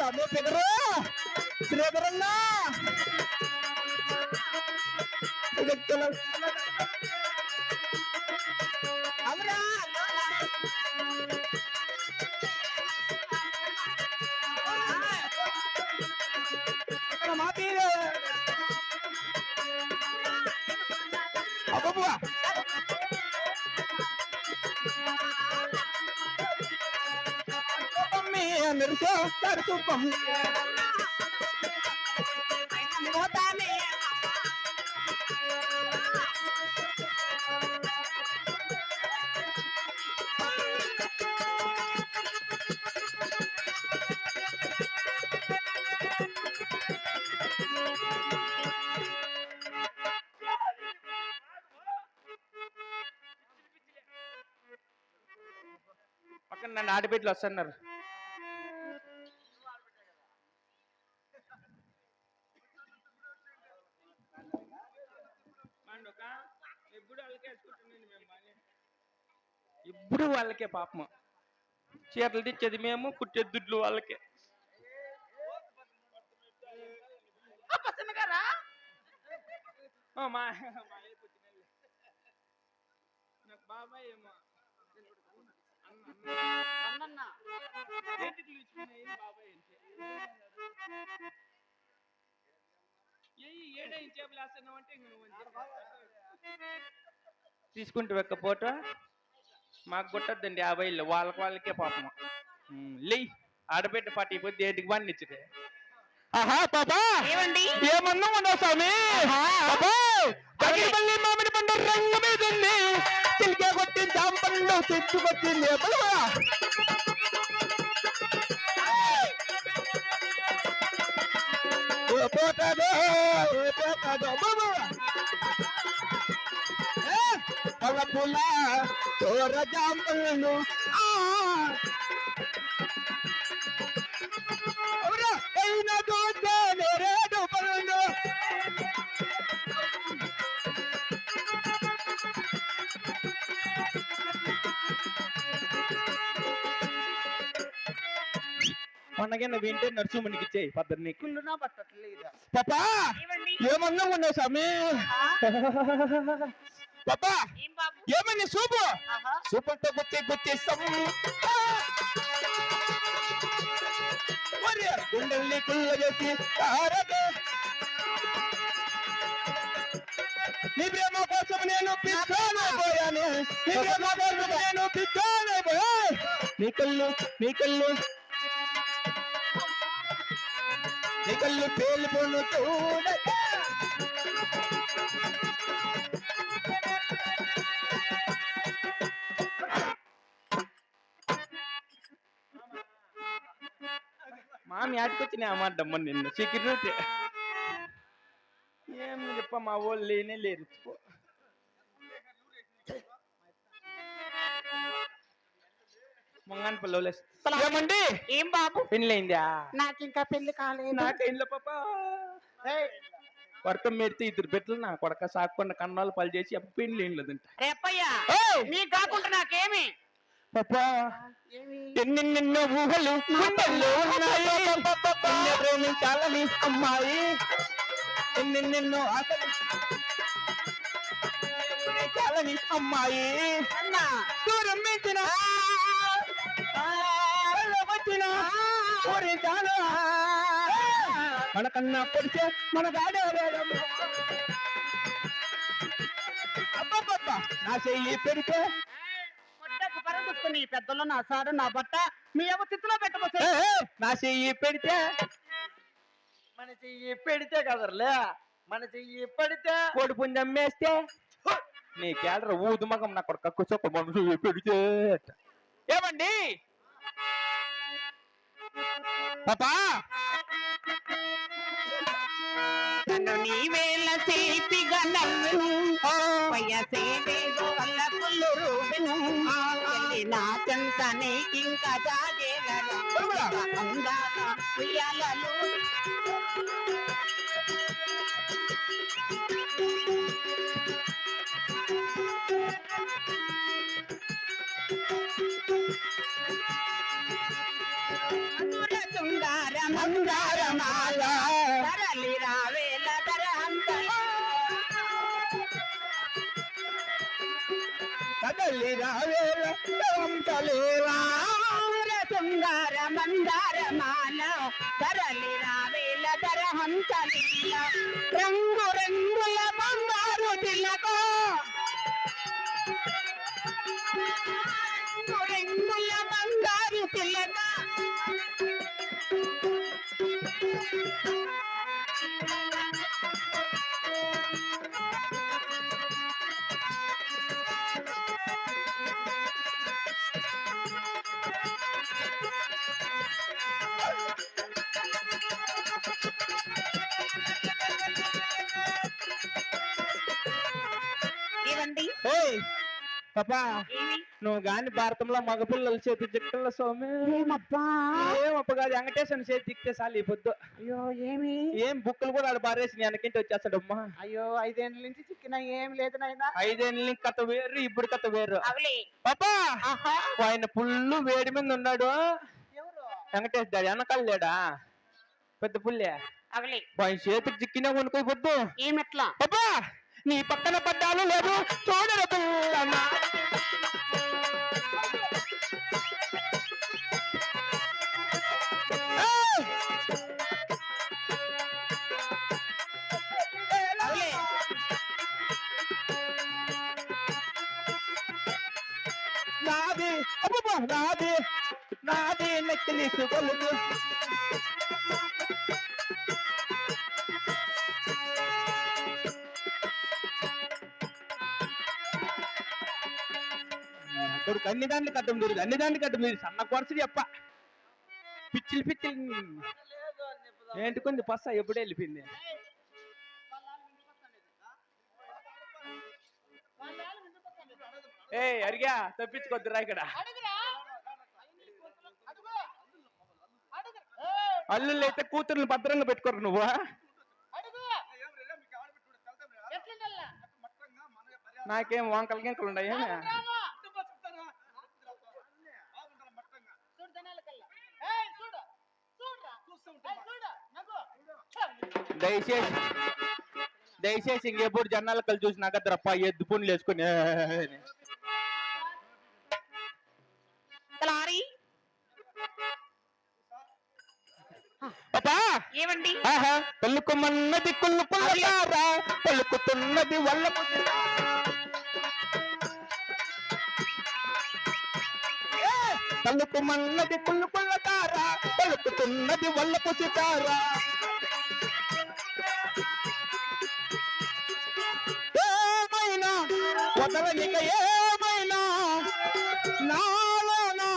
స్వామి figure శ్రీధరన్నా అవునా మాటి అబ్బా మెరుసో తడుతూ పక్కన నన్ను ఆడబిడ్డలు వస్తున్నారు. ఇప్పుడు వాళ్ళకే పాపము చీరలు తెచ్చేది మేము, కుట్టే దుడ్లు వాళ్ళకే. మా నాకు బాబాయ్ ఏమో తీసుకుంటూ వెక్కపోట మాకు కొట్టద్దండి 50 వాళ్ళకే పాపము. లే ఆడబిడ్డ పాటి పోతే ఏటికి బాగా ఇచ్చితే. ఆహా పాపా ఏమండి ఏమన్నా ఉండవు స్వామి. మళ్ళీ మామిడి పండు రంగు మీద ఉంది, చిలికే కొట్టి జాంపండు చెట్టుకొచ్చింది. పోతాదో బాబు పూల తోర జాంపండు అయినా దోస్తే నేరేడు పళ్ళు పండగ వింటే నరసింహునికి ఇచ్చేయి పద్ధతి నీకు పట్టట్లేదు. పాపా ఏమన్నా ఉన్నావు స్వామి. పాపా ఏమన్నా సూపు సూపులతో గుర్తిస్తాం గుండెల్ని కుళ్ళ చేసి నీ ప్రేమ కోసం నేను పిచ్చానే పోయాను, నీ ప్రేమ కోసం నేను పిచ్చానే పోయా. నీ కళ్ళు పేలిపోను చూడ మామి ఆటుకొచ్చిన అమ్మాడమ్మ నిన్ను సెక్యూరిటీ ఏం చెప్ప మా వాళ్ళు లేనే లేరు. మొంగాని పిల్లలు ఏమండి ఏం బాబు పెళ్ళయిందా? నాకు ఇంకా పెళ్లి కాలేదు. నాకైందో పాప వర్తం పెడితే 2 బిడ్డలు నా కొడక సాకుండా కన్నాలు పలు చేసి అప్పుడు పెళ్లి ఏం లేదంట. రేపయ్యా నీకు కాకుండా నాకేమి పాపా ఎన్నెన్నెన్నో ఊహలు ప్రేమించాలని అమ్మాయి, ఎన్నెన్నెన్నో ఆశలు చాలని అమ్మాయి. దూరం మించిన వచ్చిన మనకన్నా పొడిచే మన గాడే అబ్బబ్బబ్బా నా చెయ్యి పెడితే పరదుకుని పెద్దలు నా సాడు నా బట్ట మీ ఎవరు తిత్తులో పెట్టవచ్చు. నా చెయ్యి పెడితే మన చెయ్యి పెడితే కదర్లే, మన చెయ్యి పెడితే కోడి పుంజం వేస్తే నీ కేడర ఊదు మగం నా కొడుకు కక్కుచొక్క మన చెయ్యి పెడితే. ఏమండి పాపా నన్ను నీ వేళ చేతిగా నవ్వును వయసేదేదో వల్ల పుల్లు రూబెను నా చెంత నీకింకా జాగేలను అందాల ఉయ్యాలలు సుందరమ బంగారమాల తరలి రావేల ధరహంతలి కదలి రావేల తలంతలేలా శృంగార మందారమాల తరలి రావేల ధరహంతలి రంగు రంగుల బంగారు తిలకో రంగు రంగుల బంగారు తిలక ఏవండి ఏయ్ పాపా ఏమి నువ్వు గాని భారతంలో మగపిల్లల చేతి చిక్కల స్వామి ఏమప్పా ఏమప్ప కాదు వెంకటేశ్వర చేతి చిక్తే చాలు ఈ పొద్దు అయ్యో ఏమి ఏం బుక్కులు కూడా ఆడ బారేసి వెనకింటి వచ్చేస్తాడమ్మా అయ్యో 5 ఏళ్ళ నుంచి చిక్కిన ఏం లేదు నాయనా 5 ఏళ్ళ కథ వేరు ఇప్పుడు కథ వేరు అవలే పాపా ఆహా ఆయన పుల్లు వేడి మీద ఉన్నాడు ఎవరు వెంకటేష్ డాడీ వెనకాల లేడా పెద్ద పుల్లే అవలే ఆయన చేతికి చిక్కినా కొనుక్కోయి పొద్దు ఏమెట్లా పాపా నీ పక్కన పడ్డాలు లేదు చూడరు పిల్లమ్మ. ఏయ్! అవలే నాది అబ్బబ్బా, నాది నాది నెక్కిలిసు గొలుసు కొడుకు అన్ని దాంట్లో కట్టం దొరుకుతుంది అన్ని దాంట్లో కట్టం మీరు సన్న కొరసది చెప్ప పిచ్చిలు పిచ్చిలు ఏంటి కొంచెం పస్స ఎప్పుడు వెళ్ళిపోయింది ఏ అరిగా తప్పించుకోద్దురా ఇక్కడ అల్లుళ్ళు అయితే కూతుర్ని భద్రంగా పెట్టుకోరు నువ్వు నాకేం వంకలు గింకలు ఉన్నాయి దయచేసి దయచేసి ఇంకెప్పుడు జనాలు కలిసి చూసి నాకద్రప్ప ఎద్దు పుండ్లు వేసుకుని తలారి పాపా ఏమండి ఆహా పలుకుమన్నది కుళ్ళు పుల్లతారా పలుకుతున్నది వల్ల పలుకుమన్నది కుళ్ళు పుల్లతారా పలుకుతున్నది వల్ల పుసితారా ఏమైనా వదలనిక ఏమైనా నాలోనా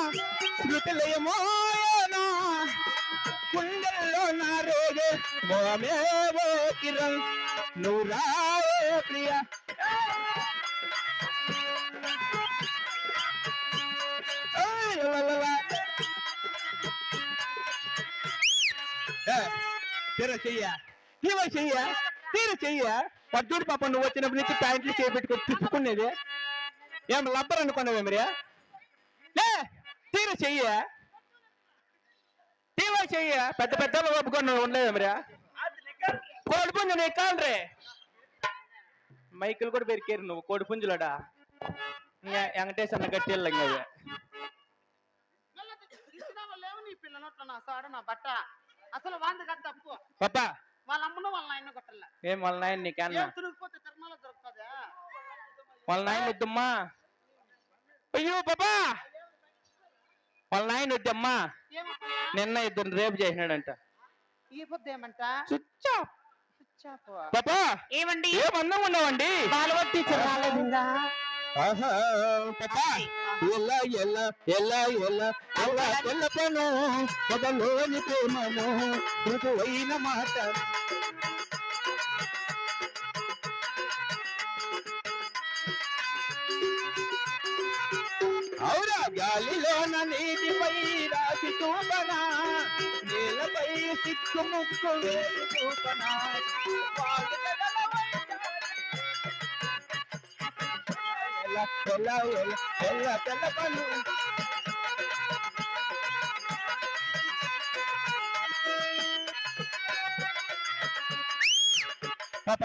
శృతిలయమోయనా గుండెల్లో నా రేగే మోమేవో కిరణ్ నువ్వు రావే ప్రియ తీర చెయ్య తీవ చెయ్య తీర చెయ్య పద్దుడు పాప నువ్వు వచ్చినప్పటి నుంచి ప్యాంట్లు చేపెట్టుకొని తిప్పుకునేది ఏం లబ్బర్ అనుకున్నావే మరి లే తీర చెయ్య తీవ చెయ్య పెద్ద పెద్ద ఒప్పుకొని ఉండలేదు మరి కోడిపుంజు నీ కాండ్రే మైకులు కూడా పెరికేరు నువ్వు కోడిపుంజులడా ఇంకా వెంకటేశ్వర గట్టి వెళ్ళంగా నీ పిల్లనట్ల నా సాడు నా బట్ట అసలు వాంది కదా తప్పు పాపా వాళ్ళ అమ్మను వాళ్ళ నాయన కొట్టలే ఏం వాళ్ళ నాయన నీకన్నా ఏం తిరిగిపోతే తిరుమల దొరుకుతుందా వాళ్ళ నాయన వద్దమ్మా అయ్యో పాపా వాళ్ళ నాయన వద్దమ్మా ఏమయ్యా నిన్న ఇద్దరు రేపు చేసినాడంట ఈ పొద్దు ఏమంట చుచ్చా పిచ్చాపు. పాపా ఏమండి ఏమన్నా ఉన్నావండి బాలవత్ టీచర్ రాలేదు ఇంకా ఆహా పాపా ఎలా ఎలా ఎలా ఎలా ఎలా తెల్లపను పదలోని ప్రేమను మృదువైన మాట ఔరా గాలిలోన నీటిపై రాసి చూపనా నేలపై సిక్కు ముక్కు వేసి చూపనా వాళ్ళు ఎలా ఎలా ఎలా ఎలా తెల్లపను పాప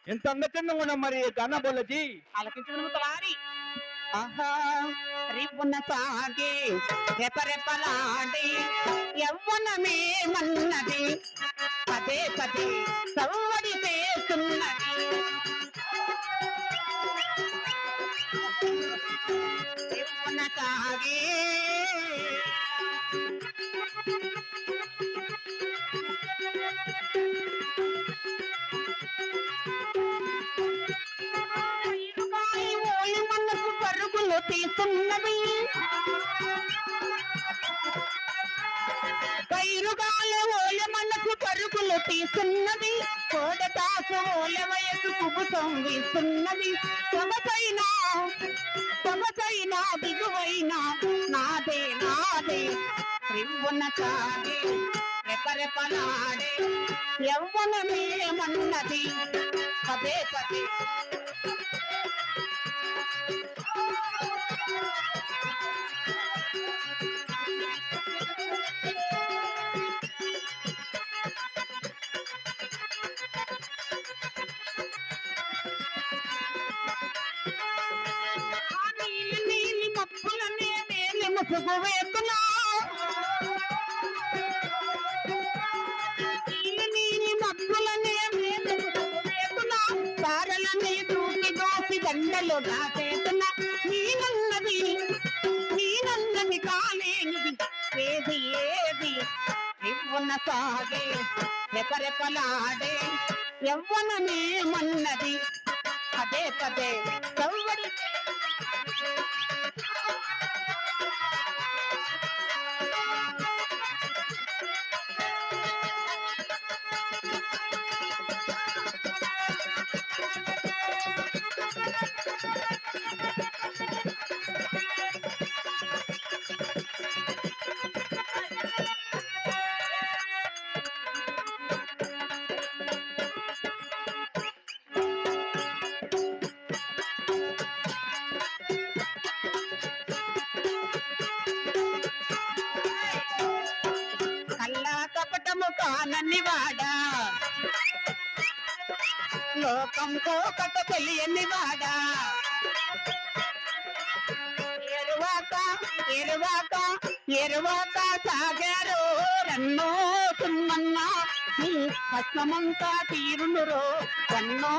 ఎంత అందచంగా ఉన్నాం మరి గానా బోలజీ. ఆలకించుకుని ముత్తలారి ఆహా రిపున సాగే రెపరెపలాడి యవ్వనమే మన్నది పదే పదే సవ్వడి చేస్తున్నది రిపున సాగే మనసు పరుగులు తీస్తున్నది కైరుగాలి ఓల మనసు పరుగులు తీస్తున్నది కోడతాసు ఓల వయసు కుబుసం వీస్తున్నది సొగసైనా దిగువైనా నాదే నాదే రివ్వున కాదే రెపరెపలాడే యవ్వనమేమన్నది పదే పదే నీలి మప్పులనే వేలి ముసుగు వేతున్నా నీలి మప్పులనే వేలి ముసుగు వేతున్నా తారలని దూకి దోసి దండలు దాచేతున్నా నీనన్నది కాలేనిది ఏది ఏది రివ్వున సాగే రెపరెపలాడే యవ్వనమేమన్నది పదే పదే సవ్వడి కల్లా కపటము కానని వాడా లోకం కోకట తెలియని వాడా ఎరువాక సాగారో రన్నో సుమ్మన్నా నీ కష్టమంతా తీరునురో రన్నో